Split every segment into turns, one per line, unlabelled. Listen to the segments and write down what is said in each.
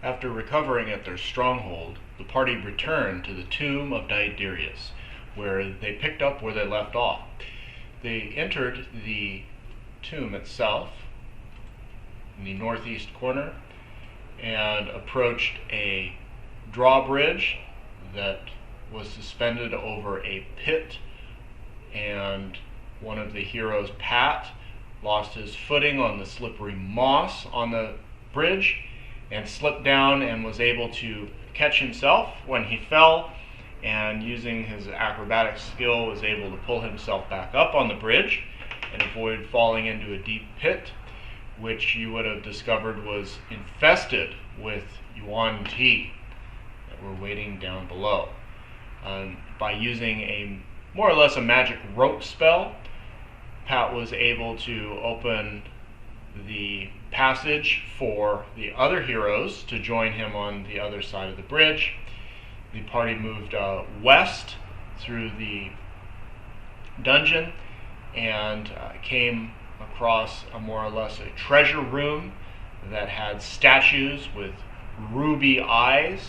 After recovering at their stronghold, the party returned to the tomb of Diodorus, where they picked up where they left off. They entered the tomb itself in the northeast corner and approached a drawbridge that was suspended over a pit, and one of the heroes, Pat, lost his footing on the slippery moss on the bridge and slipped down and was able to catch himself when he fell, and using his acrobatic skill was able to pull himself back up on the bridge and avoid falling into a deep pit, which you would have discovered was infested with yuan ti that were waiting down below. By using a more or less a magic rope spell, Pat was able to open the passage for the other heroes to join him on the other side of the bridge. The party moved west through the dungeon and came across a more or less a treasure room that had statues with ruby eyes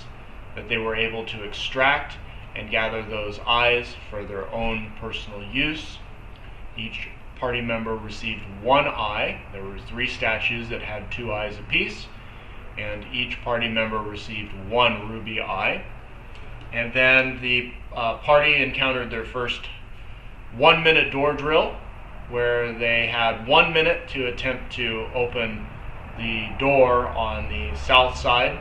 that they were able to extract and gather those eyes for their own personal use. Each party member received one eye. There were 3 statues that had 2 eyes apiece, and each party member received 1 ruby eye. And then the party encountered their first 1-minute door drill, where they had 1 minute to attempt to open the door on the south side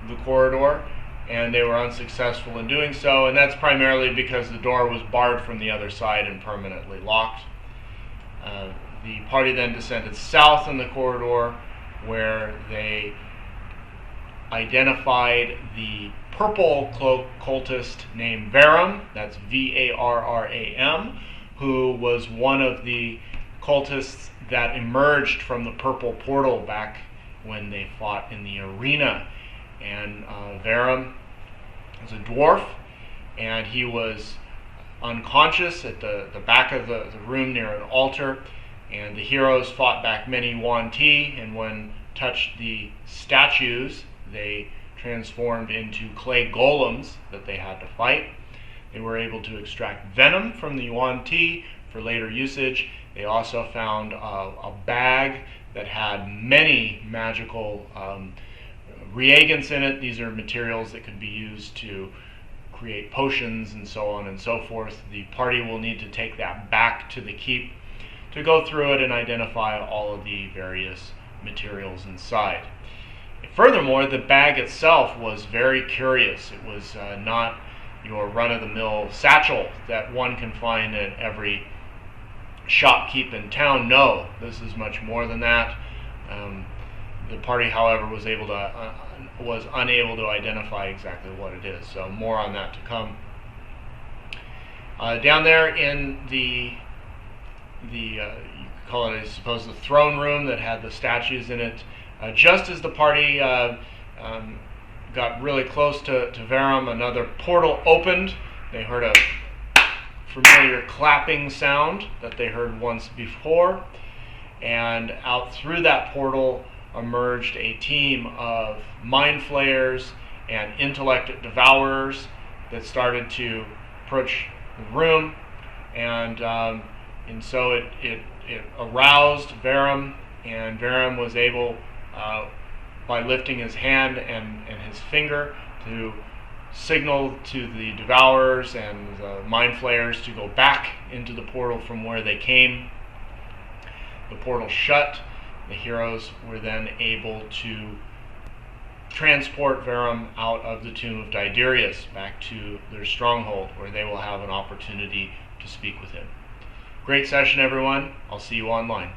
of the corridor, and they were unsuccessful in doing so, and that's primarily because the door was barred from the other side and permanently locked. The party then descended south in the corridor, where they identified the purple cloak cultist named Varam, that's Varram, who was one of the cultists that emerged from the purple portal back when they fought in the arena. And Varam is a dwarf, and he was unconscious at the back of the room near an altar, and the heroes fought back many yuan ti, and when touched the statues, they transformed into clay golems that they had to fight. They were able to extract venom from the yuan ti for later usage. They also found a bag that had many magical reagents in it. These are materials that could be used to create potions and so on and so forth. The party will need to take that back to the keep to go through it and identify all of the various materials inside. Furthermore, the bag itself was very curious. It was not your run-of-the-mill satchel that one can find at every shopkeep in town. No, this is much more than that. The party, however, was unable to identify exactly what it is. So more on that to come. Down there in the you could call it, I suppose, the throne room that had the statues in it. Just as the party got really close to Varam, another portal opened. They heard a familiar clapping sound that they heard once before, and out through that portal emerged a team of mind flayers and intellect devourers that started to approach the room, and so it aroused Varam, and Varam was able, by lifting his hand and his finger, to signal to the devourers and the mind flayers to go back into the portal from where they came. The portal shut. The heroes were then able to transport Varam out of the tomb of Diodorus back to their stronghold, where they will have an opportunity to speak with him. Great session, everyone. I'll see you online.